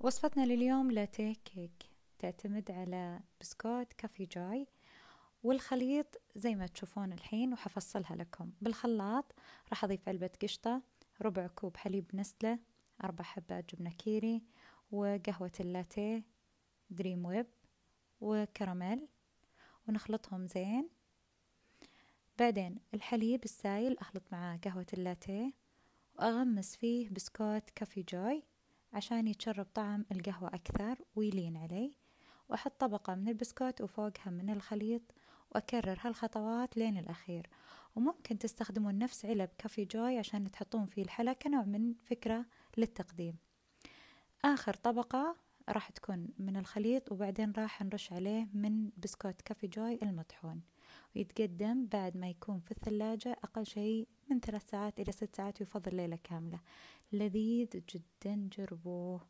وصفتنا لليوم لاتيه كيك، تعتمد على بسكوت كافي جاي. والخليط زي ما تشوفون الحين، وحفصلها لكم بالخلاط. راح أضيف علبة قشطة، ربع كوب حليب نسلة، 4 حبات جبنة كيري، وقهوة اللاتيه دريم ويب، وكراميل، ونخلطهم زين. بعدين الحليب السايل أخلط معاه قهوة اللاتيه، وأغمس فيه بسكوت كافي جاي عشان يتشرب طعم القهوة أكثر ويلين علي. وأحط طبقة من البسكوت وفوقها من الخليط، وأكرر هالخطوات لين الأخير. وممكن تستخدمون نفس علب كافي جوي عشان تحطون فيه الحلا كنوع من فكرة للتقديم. آخر طبقة راح تكون من الخليط، وبعدين راح نرش عليه من بسكوت كافي جوي المطحون، ويتقدم بعد ما يكون في الثلاجة أقل شيء من 3 ساعات إلى 6 ساعات، يفضل ليلة كاملة. لذيذ جدا، جربوه.